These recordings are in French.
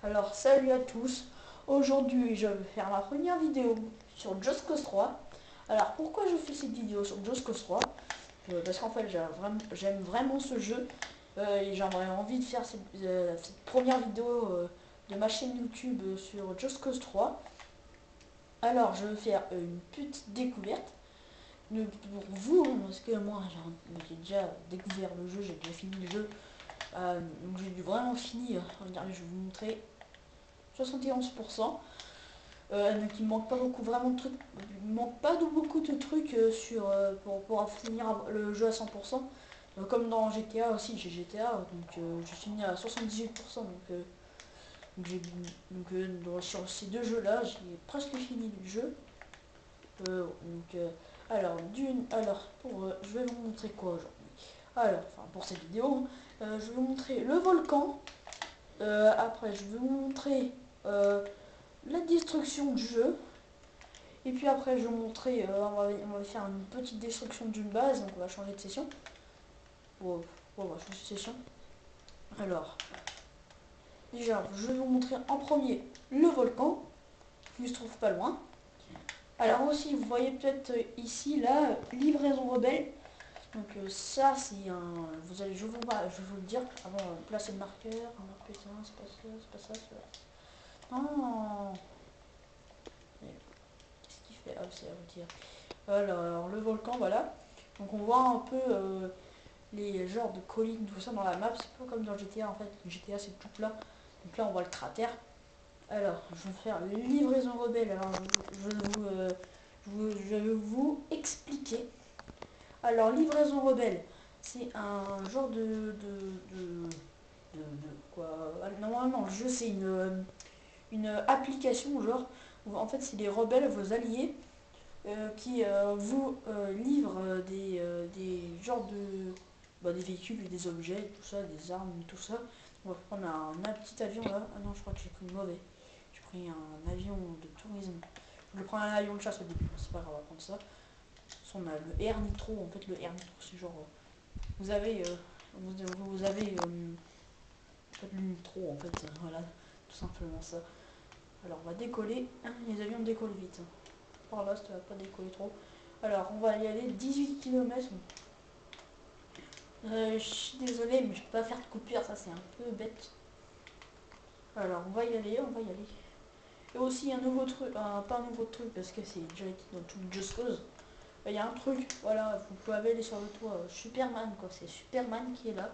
Alors salut à tous, aujourd'hui je vais faire ma première vidéo sur Just Cause 3. Alors pourquoi je fais cette vidéo sur Just Cause 3? Parce qu'en fait j'aime vraiment ce jeu et j'aurais envie de faire cette première vidéo de ma chaîne YouTube sur Just Cause 3. Alors je vais faire une petite découverte pour vous, parce que moi j'ai déjà découvert le jeu, j'ai déjà fini le jeu. Donc j'ai vraiment fini, regardez, je vais vous montrer 71%. Donc il manque pas beaucoup vraiment de trucs. Il manque pas de beaucoup de trucs pour finir le jeu à 100%. Comme dans GTA aussi, j'ai GTA, donc j'ai fini à 78%. Sur ces deux jeux là, j'ai presque fini le jeu. Je vais vous montrer quoi aujourd'hui. Pour cette vidéo, je vais vous montrer le volcan. Après, je vais vous montrer la destruction du jeu. Et puis après, je vais vous montrer, on va faire une petite destruction d'une base, donc on va changer de session. On va changer de session. Alors, déjà, je vais vous montrer en premier le volcan, qui se trouve pas loin. Alors aussi, vous voyez peut-être ici, là, livraison rebelle. Donc ça, c'est un... je vais vous le dire. Avant, placer le marqueur. Non, putain, c'est pas ça, c'est pas ça, c'est pas ça. Non. Qu'est-ce qu'il fait? Ah, c'est à vous dire. Alors, le volcan, voilà. Donc on voit un peu les genres de collines, tout ça dans la map. C'est pas comme dans GTA en fait. GTA c'est tout plat. Donc là on voit le cratère. Alors, je vais faire livraison rebelle. Alors, je vais vous expliquer. Alors, livraison rebelle, c'est un genre quoi. Normalement, le jeu c'est une application genre où en fait c'est les rebelles, vos alliés, qui vous livre des genres des véhicules et des objets, tout ça, des armes, tout ça. On va prendre un petit avion là. Ah non, je crois que j'ai pris le mauvais. J'ai pris un avion de tourisme. Je vais prendre un avion de chasse au début. C'est pas grave, on va prendre ça. On a le Air Nitro. En fait, le Air Nitro, c'est genre. Vous avez. Vous avez. En fait, le Nitro, en fait. Voilà, tout simplement ça. Alors, on va décoller. Les avions décollent vite. Par là, ça va pas décoller trop. Alors, on va y aller 18 km. Je suis désolé, mais je peux pas faire de coupure, ça c'est un peu bête. Alors, on va y aller, on va y aller. Et aussi un nouveau truc, pas un nouveau truc parce que c'est déjà été dans tout Just Cause. Il y a un truc, voilà, vous pouvez aller sur le toit. Superman, quoi, c'est Superman qui est là.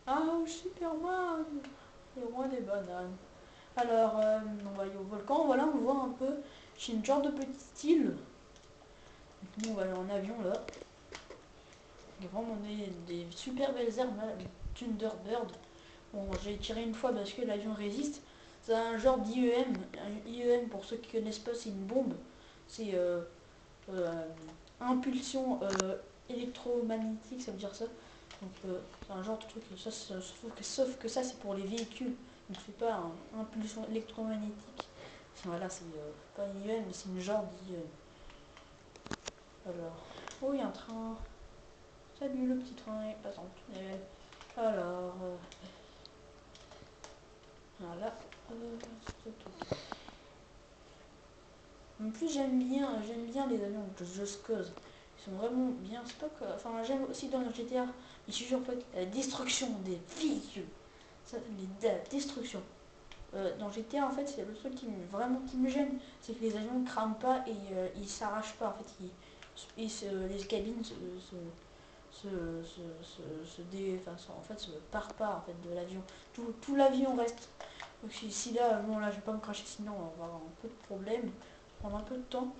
Ah, Superman, le roi des bananes. Alors, on va aller au volcan, voilà, on voit un peu. J'ai une genre de petite île. Nous, on va aller en avion là. Vraiment, on est des super belles herbes là, Thunderbird. Bon, j'ai tiré une fois parce que l'avion résiste. C'est un genre d'IEM. Un IEM, pour ceux qui connaissent pas, c'est une bombe. C'est euh, impulsion électromagnétique, ça veut dire ça. Donc c'est un genre de truc. Sauf que ça, c'est pour les véhicules. Donc c'est pas une impulsion électromagnétique. Voilà, c'est pas une IEM, mais c'est une genre d'IEM. Alors, oh, il y a un train. Salut le petit train, il passe en tunnel. Alors, voilà. En plus, j'aime bien les avions de Just Cause. Ils sont vraiment bien. C'est pas que, enfin, j'aime aussi dans le GTA. Mais je suis en fait la destruction des véhicules. Ça, la destruction. Dans GTA, en fait, c'est le truc qui me gêne, c'est que les avions ne crament pas et ils s'arrachent pas. En fait, les cabines en fait, se part pas en fait de l'avion. Tout l'avion reste. Donc si là, bon là, je vais pas me cracher, sinon on va avoir un peu de problème, prendre un peu de temps.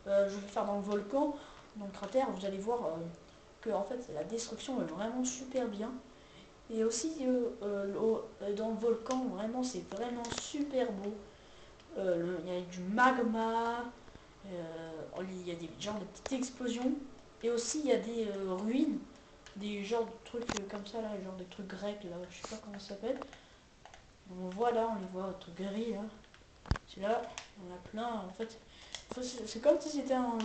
Je vais faire dans le volcan, dans le cratère, vous allez voir que en fait la destruction est vraiment super bien. Et aussi dans le volcan, vraiment c'est vraiment super beau. Il y a du magma, il y a des genres de petites explosions. Et aussi il y a des ruines, des genres de trucs comme ça là, genre des trucs grecs là, je sais pas comment ça s'appelle. On voit là, on les voit, trucs gris là. C'est là, on a plein en fait. C'est comme si c'était un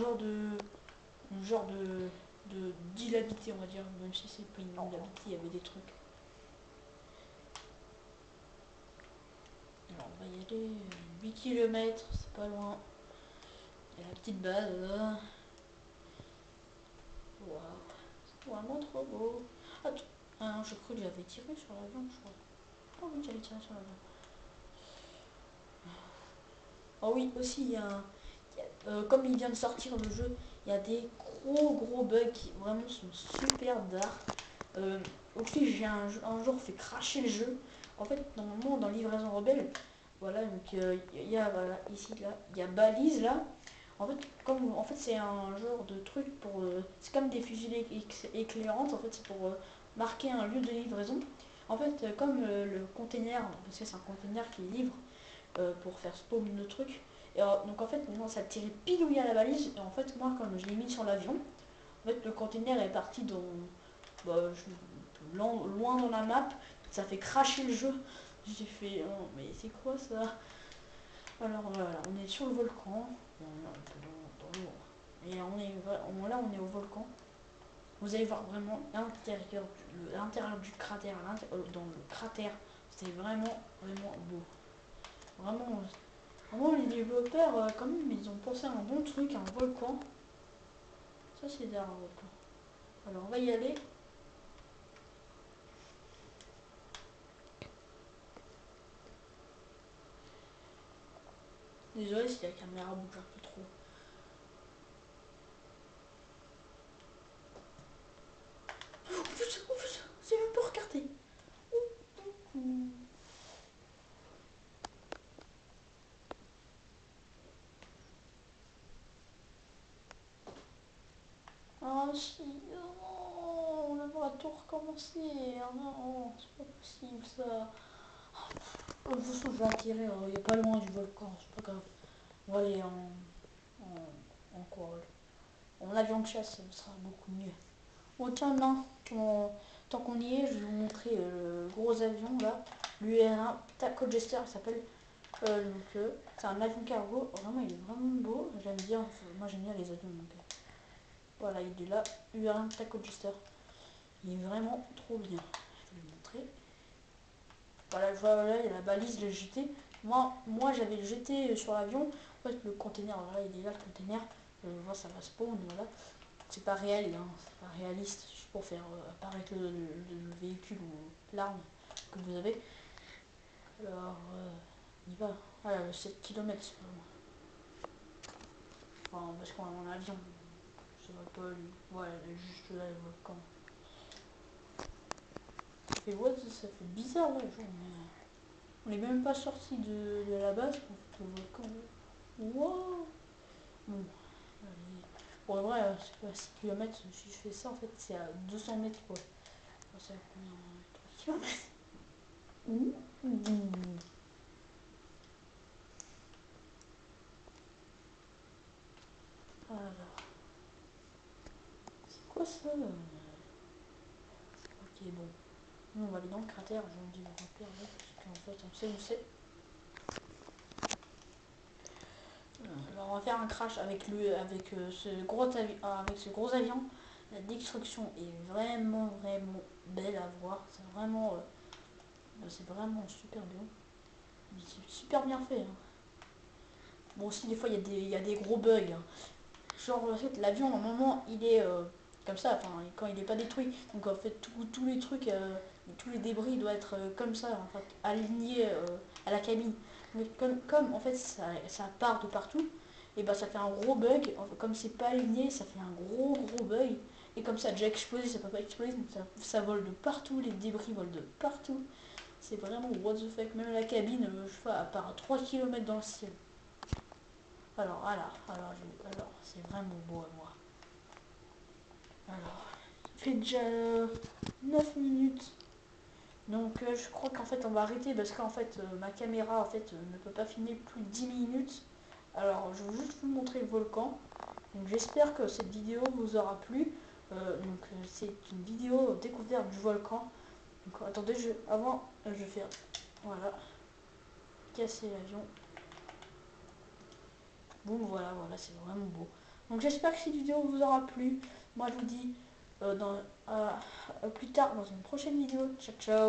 genre d'île habitée, on va dire, même si c'est pas une île habitée, il y avait des trucs. va y aller. 8 km, c'est pas loin. Il y a la petite base là. Waouh, c'est vraiment trop beau. Attends, ah non, j'ai cru que j'avais tiré sur l'avion, je crois. Oh oui, j'avais tiré sur l'avion. Oh oui, aussi, comme il vient de sortir le jeu, il y a des gros bugs qui vraiment sont super dark. Aussi, j'ai un jour fait cracher le jeu. En fait, normalement, dans Livraison Rebelle, voilà, donc il y a voilà, ici, là, il y a balise là. En fait, c'est un genre de truc pour. C'est comme des fusils éclairantes, en fait, c'est pour marquer un lieu de livraison. En fait, comme le container, parce que c'est un container qui livre pour faire spawn le truc. Et donc en fait, non, ça tirait pile où il y a la valise. Et en fait, moi, quand je l'ai mis sur l'avion, en fait, le container est parti dans, loin dans la map. Ça fait cracher le jeu. J'ai fait, oh, mais c'est quoi ça? Alors voilà, on est sur le volcan. On est un peu dans l'eau. Et là, on est au volcan. Vous allez voir vraiment l'intérieur du cratère, dans le cratère. C'est vraiment beau. Vraiment, vraiment les développeurs, quand même, ils ont pensé à un bon truc, un volcan. Ça, c'est d'un volcan. Alors, on va y aller. Désolé si la caméra bouge un peu trop. Oh putain, c'est même pas regardé. Ah si, non, on va tout recommencer. Ah non, c'est pas possible ça. Oh, je vais atterrir, il n'y a pas loin du volcan, c'est pas grave. On va aller en quoi? En avion de chasse, ça sera beaucoup mieux. Oh tiens, non, tant qu'on y est, je vais vous montrer le gros avion là, l'UR1 Taco Jester, il s'appelle. C'est un avion cargo, vraiment il est vraiment beau, j'aime bien, moi j'aime bien les avions. Donc, voilà, il est là, UR1 Taco Jester. Il est vraiment trop bien. Je vais vous montrer. Voilà, je vois là, il y a la balise, le GT. Moi j'avais le GT sur l'avion. En fait, le container, voilà, il est là, le container. Je vois, ça va spawn, voilà. C'est pas réel, hein, c'est pas réaliste, juste pour faire apparaître le véhicule ou l'arme que vous avez. Alors, on y va. Voilà, le 7 km, c'est pas loin. Enfin, parce qu'on est en avion. Ça va pas lui. Voilà, juste là, le volcan. Ça fait, what, ça fait bizarre là, genre, on est même pas sorti de la base pour le volcan. Wow! Bon, allez. Bon, en vrai, c'est pas 6 km, si je fais ça, en fait, c'est à 200 mètres quoi. Enfin, c'est à combien? 3 km? Alors, c'est quoi ça? Ok, bon. Nous, on va aller dans le cratère, j'ai envie de vous repérer, parce qu'en fait, on sait où c'est. Alors, on va faire un crash avec ce gros avion. La destruction est vraiment belle à voir. C'est vraiment super bien. C'est super bien fait. Hein. Bon, aussi, des fois, il y a des gros bugs. Hein. Genre, en fait, l'avion, normalement, il est comme ça, enfin, quand il n'est pas détruit. Donc, en fait, tous les trucs, tous les débris doivent être comme ça, en fait, alignés à la cabine. Mais comme en fait, ça part de partout, et ben ça fait un gros bug. Comme c'est pas aligné, ça fait un gros bug. Et comme ça a déjà explosé, ça peut pas exploser, donc ça vole de partout, les débris volent de partout. C'est vraiment what the fuck. Même la cabine, je sais pas, elle part à 3 km dans le ciel. Alors, c'est vraiment beau à voir. Alors, il fait déjà 9 minutes. Donc je crois qu'en fait on va arrêter parce qu'en fait ma caméra en fait ne peut pas filmer plus de 10 minutes. Alors je vais juste vous montrer le volcan. Donc j'espère que cette vidéo vous aura plu. C'est une vidéo découverte du volcan. Donc attendez, avant je vais faire voilà, casser l'avion. Bon voilà, c'est vraiment beau. Donc j'espère que cette vidéo vous aura plu. Moi je vous dis plus tard dans une prochaine vidéo. Ciao ciao.